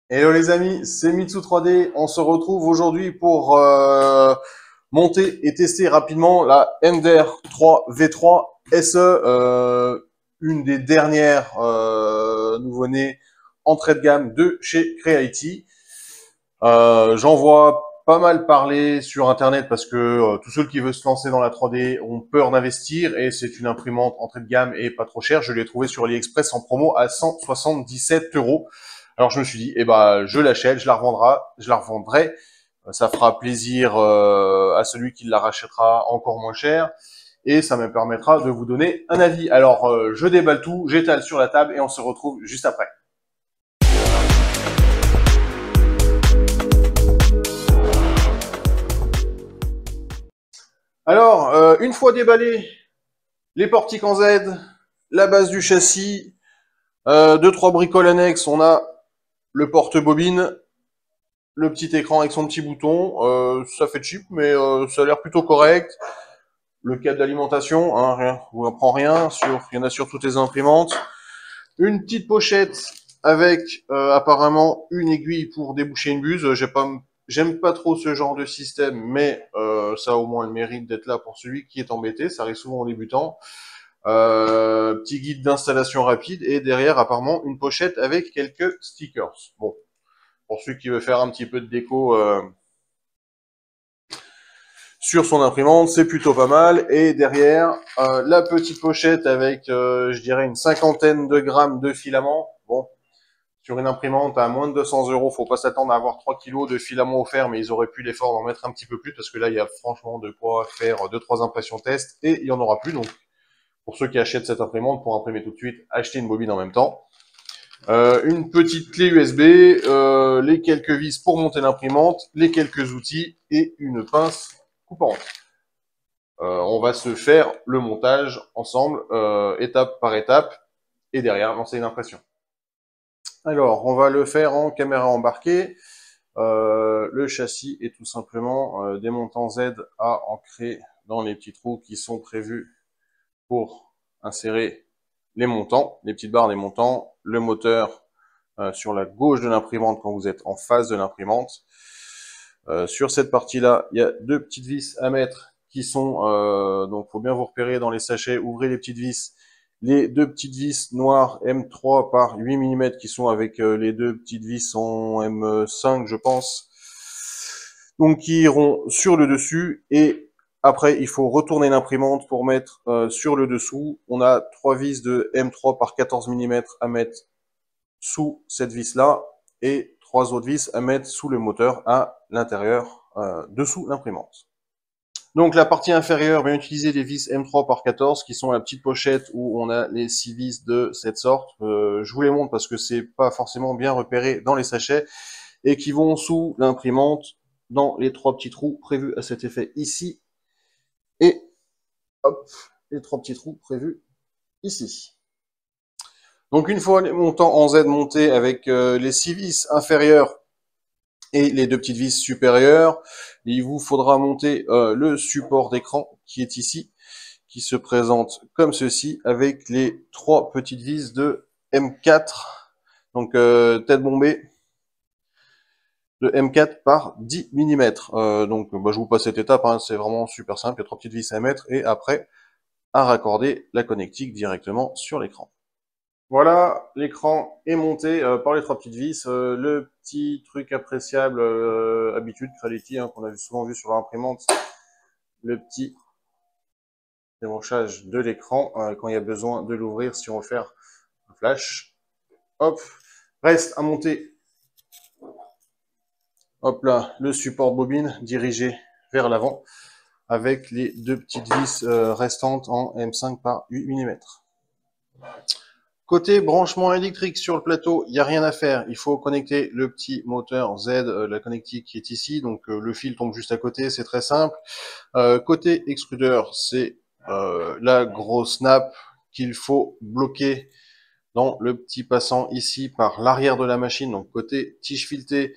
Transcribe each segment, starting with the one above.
Hello les amis, c'est Mitsu 3D. On se retrouve aujourd'hui pour monter et tester rapidement la MDR 3 V3 SE, une des dernières nouveau-nés entrée de gamme de chez Creality. J'en vois pas mal parler sur Internet parce que tous ceux qui veulent se lancer dans la 3D ont peur d'investir et c'est une imprimante entrée de gamme et pas trop chère. Je l'ai trouvée sur AliExpress en promo à 177 euros. Alors je me suis dit, eh ben, je l'achète, je la revendrai. Ça fera plaisir à celui qui la rachètera encore moins cher et ça me permettra de vous donner un avis. Alors je déballe tout, j'étale sur la table et on se retrouve juste après. Alors, une fois déballé, les portiques en Z, la base du châssis, deux, trois bricoles annexes, on a le porte-bobine, le petit écran avec son petit bouton, ça fait cheap, mais ça a l'air plutôt correct. Le câble d'alimentation, hein, rien, on n'apprend rien, il y en a sur toutes les imprimantes. Une petite pochette avec apparemment une aiguille pour déboucher une buse. J'aime pas trop ce genre de système, mais ça a au moins le mérite d'être là pour celui qui est embêté. Ça arrive souvent aux débutants. Petit guide d'installation rapide et derrière apparemment une pochette avec quelques stickers. Bon, pour celui qui veut faire un petit peu de déco sur son imprimante, c'est plutôt pas mal. Et derrière, la petite pochette avec, je dirais, une cinquantaine de grammes de filament. Bon, sur une imprimante à moins de 200 euros, faut pas s'attendre à avoir 3 kilos de filament offert, mais ils auraient pu l'effort d'en mettre un petit peu plus parce que là, il y a franchement de quoi faire 2-3 impressions test et il y en aura plus. Donc, pour ceux qui achètent cette imprimante pour imprimer tout de suite, achetez une bobine en même temps. Une petite clé USB, les quelques vis pour monter l'imprimante, les quelques outils et une pince coupante. On va se faire le montage ensemble, étape par étape, et derrière lancer une impression. Alors, on va le faire en caméra embarquée. Le châssis est tout simplement des montants Z à ancrer dans les petits trous qui sont prévus pour insérer les montants, les petites barres des montants, le moteur sur la gauche de l'imprimante quand vous êtes en face de l'imprimante. Sur cette partie-là, il y a deux petites vis à mettre qui sont, donc faut bien vous repérer dans les sachets, ouvrez les petites vis, les deux petites vis noires M3 par 8 mm qui sont avec les deux petites vis en M5 je pense, donc qui iront sur le dessus et après il faut retourner l'imprimante pour mettre sur le dessous. On a trois vis de M3 par 14 mm à mettre sous cette vis là et trois autres vis à mettre sous le moteur à l'intérieur, dessous l'imprimante. Donc la partie inférieure va utiliser les vis M3 par 14 qui sont la petite pochette où on a les 6 vis de cette sorte. Je vous les montre parce que c'est pas forcément bien repéré dans les sachets et qui vont sous l'imprimante dans les trois petits trous prévus à cet effet ici et hop, les trois petits trous prévus ici. Donc une fois les montants en Z montés avec les 6 vis inférieures et les deux petites vis supérieures, il vous faudra monter le support d'écran qui est ici, qui se présente comme ceci, avec les trois petites vis de M4, donc tête bombée de M4 par 10 mm. Donc bah, je vous passe cette étape, hein, c'est vraiment super simple, il y a trois petites vis à mettre, et après à raccorder la connectique directement sur l'écran. Voilà, l'écran est monté par les trois petites vis. Le petit truc appréciable, habitude, Creality, hein, qu'on a souvent vu sur l'imprimante, le petit démanchage de l'écran quand il y a besoin de l'ouvrir si on veut faire un flash. Hop, reste à monter, hop là, le support bobine dirigé vers l'avant avec les deux petites vis restantes en M5 par 8 mm. Côté branchement électrique sur le plateau, il n'y a rien à faire. Il faut connecter le petit moteur Z, la connectique qui est ici. Donc le fil tombe juste à côté, c'est très simple. Côté extrudeur, c'est la grosse nappe qu'il faut bloquer dans le petit passant ici par l'arrière de la machine. Donc côté tige filetée,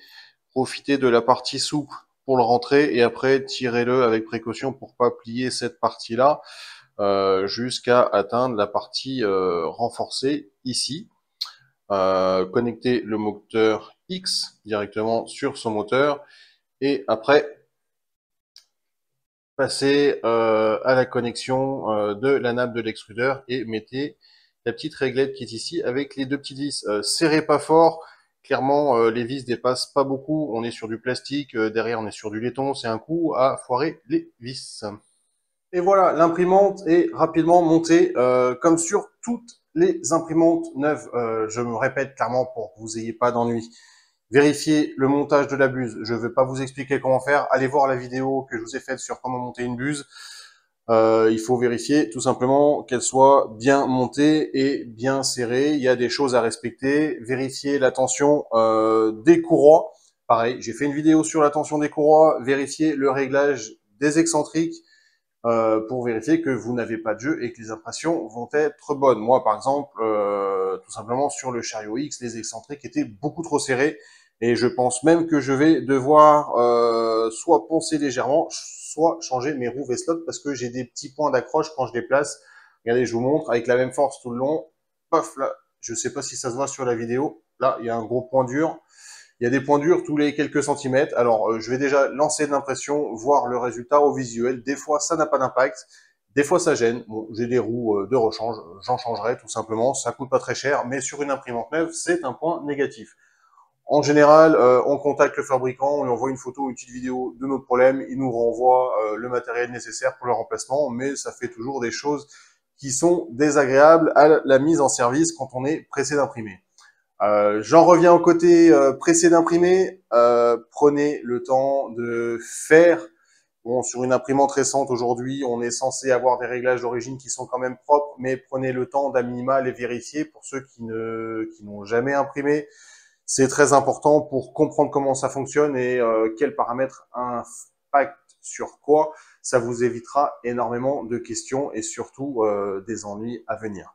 profitez de la partie souple pour le rentrer et après tirez-le avec précaution pour pas plier cette partie-là. Jusqu'à atteindre la partie renforcée ici. connecter le moteur X directement sur son moteur et après passer à la connexion de la nappe de l'extrudeur et mettez la petite réglette qui est ici avec les deux petites vis. Serrez pas fort, clairement les vis dépassent pas beaucoup, on est sur du plastique, derrière on est sur du laiton, c'est un coup à foirer les vis. Et voilà, l'imprimante est rapidement montée, comme sur toutes les imprimantes neuves. Je me répète clairement pour que vous n'ayez pas d'ennui. Vérifiez le montage de la buse. Je ne vais pas vous expliquer comment faire. Allez voir la vidéo que je vous ai faite sur comment monter une buse. Il faut vérifier tout simplement qu'elle soit bien montée et bien serrée. Il y a des choses à respecter. Vérifiez la tension des courroies. Pareil, j'ai fait une vidéo sur la tension des courroies. Vérifiez le réglage des excentriques pour vérifier que vous n'avez pas de jeu et que les impressions vont être bonnes. Moi, par exemple, tout simplement sur le Chariot X, les excentriques étaient beaucoup trop serrés et je pense même que je vais devoir soit poncer légèrement, soit changer mes roues V-slot parce que j'ai des petits points d'accroche quand je déplace. Regardez, je vous montre avec la même force tout le long. Paf, là, je sais pas si ça se voit sur la vidéo. Là, il y a un gros point dur. Il y a des points durs tous les quelques centimètres. Alors, je vais déjà lancer l'impression, voir le résultat au visuel. Des fois, ça n'a pas d'impact. Des fois, ça gêne. Bon, j'ai des roues de rechange. J'en changerai tout simplement. Ça coûte pas très cher. Mais sur une imprimante neuve, c'est un point négatif. En général, on contacte le fabricant, on lui envoie une photo ou une petite vidéo de notre problème. Il nous renvoie le matériel nécessaire pour le remplacement. Mais ça fait toujours des choses qui sont désagréables à la mise en service quand on est pressé d'imprimer. J'en reviens au côté pressé d'imprimer. Prenez le temps de faire. Bon, sur une imprimante récente aujourd'hui, on est censé avoir des réglages d'origine qui sont quand même propres, mais prenez le temps d'à minima les vérifier pour ceux qui n'ont jamais imprimé. C'est très important pour comprendre comment ça fonctionne et quels paramètres impactent sur quoi. Ça vous évitera énormément de questions et surtout des ennuis à venir.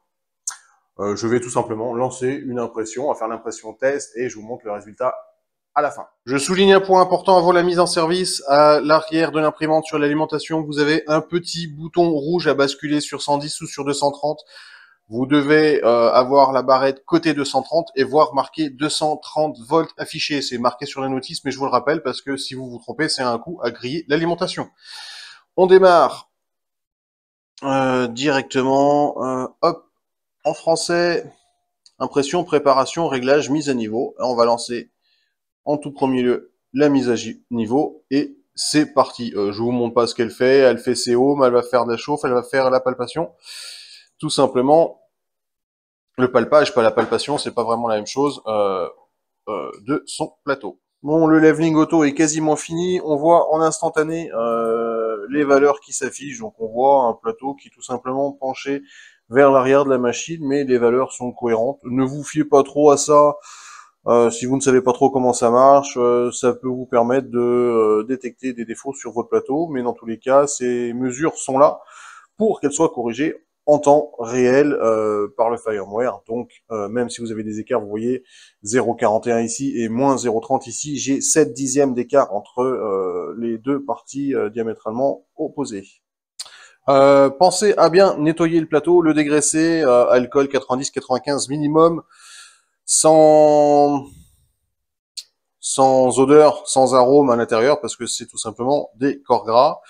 Je vais tout simplement lancer une impression, à faire l'impression test et je vous montre le résultat à la fin. Je souligne un point important avant la mise en service. À l'arrière de l'imprimante sur l'alimentation, vous avez un petit bouton rouge à basculer sur 110 ou sur 230. Vous devez avoir la barrette côté 230 et voir marqué 230 volts affiché. C'est marqué sur la notice, mais je vous le rappelle parce que si vous vous trompez, c'est un coup à griller l'alimentation. On démarre directement. Hop. En français, impression, préparation, réglage, mise à niveau. On va lancer en tout premier lieu la mise à niveau et c'est parti. Je vous montre pas ce qu'elle fait. Elle fait ses ohms, elle va faire de la chauffe, elle va faire la palpation. Tout simplement, le palpage, pas la palpation, c'est pas vraiment la même chose de son plateau. Bon, le leveling auto est quasiment fini. On voit en instantané les valeurs qui s'affichent. Donc on voit un plateau qui est tout simplement penché vers l'arrière de la machine, mais les valeurs sont cohérentes. Ne vous fiez pas trop à ça. Si vous ne savez pas trop comment ça marche, ça peut vous permettre de détecter des défauts sur votre plateau, mais dans tous les cas, ces mesures sont là pour qu'elles soient corrigées en temps réel par le firmware. Donc, même si vous avez des écarts, vous voyez 0,41 ici et moins 0,30 ici, j'ai 7 dixièmes d'écart entre les deux parties diamétralement opposées. Pensez à bien nettoyer le plateau, le dégraisser, alcool 90-95 minimum, sans odeur, sans arôme à l'intérieur, parce que c'est tout simplement des corps gras.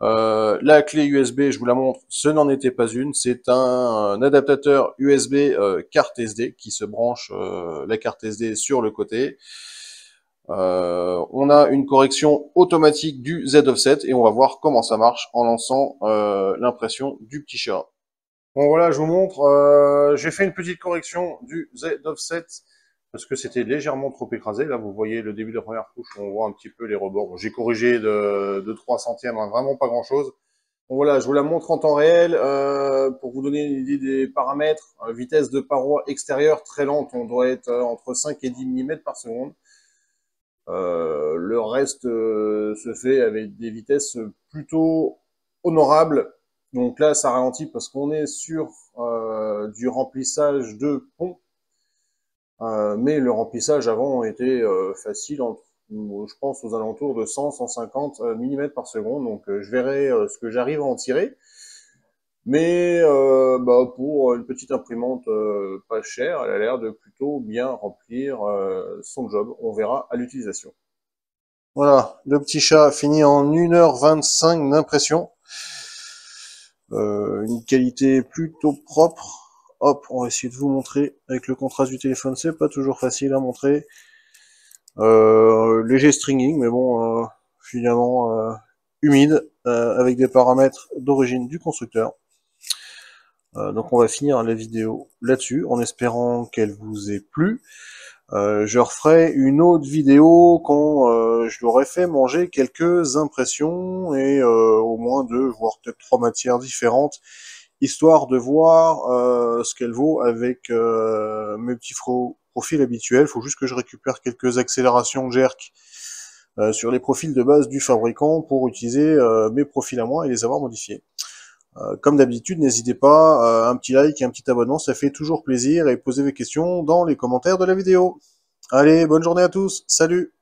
La clé USB, je vous la montre, ce n'en était pas une, c'est un adaptateur USB carte SD qui se branche la carte SD sur le côté. On a une correction automatique du Z-Offset et on va voir comment ça marche en lançant l'impression du petit chat. Bon voilà, je vous montre, j'ai fait une petite correction du Z-Offset parce que c'était légèrement trop écrasé. Là, vous voyez le début de la première couche, on voit un petit peu les rebords. Bon, j'ai corrigé de 3 centièmes, hein, vraiment pas grand-chose. Bon voilà, je vous la montre en temps réel pour vous donner une idée des paramètres. Vitesse de paroi extérieure très lente, on doit être entre 5 et 10 mm par seconde. Le reste se fait avec des vitesses plutôt honorables. Donc là, ça ralentit parce qu'on est sur du remplissage de pont. Mais le remplissage avant était facile, je pense aux alentours de 100-150 mm par seconde. Donc je verrai ce que j'arrive à en tirer. Mais pour une petite imprimante pas chère, elle a l'air de plutôt bien remplir son job. On verra à l'utilisation. Voilà, le petit chat finit en 1h25 d'impression. Une qualité plutôt propre. Hop, on va essayer de vous montrer. Avec le contraste du téléphone, c'est pas toujours facile à montrer. Léger stringing, mais bon, finalement humide, avec des paramètres d'origine du constructeur. Donc on va finir la vidéo là-dessus, en espérant qu'elle vous ait plu. Je referai une autre vidéo quand je l'aurai fait manger quelques impressions et au moins deux, voire peut-être trois matières différentes, histoire de voir ce qu'elle vaut avec mes petits profils habituels. Il faut juste que je récupère quelques accélérations jerk sur les profils de base du fabricant pour utiliser mes profils à moi et les avoir modifiés. Comme d'habitude, n'hésitez pas, un petit like et un petit abonnement, ça fait toujours plaisir, et posez vos questions dans les commentaires de la vidéo. Allez, bonne journée à tous, salut!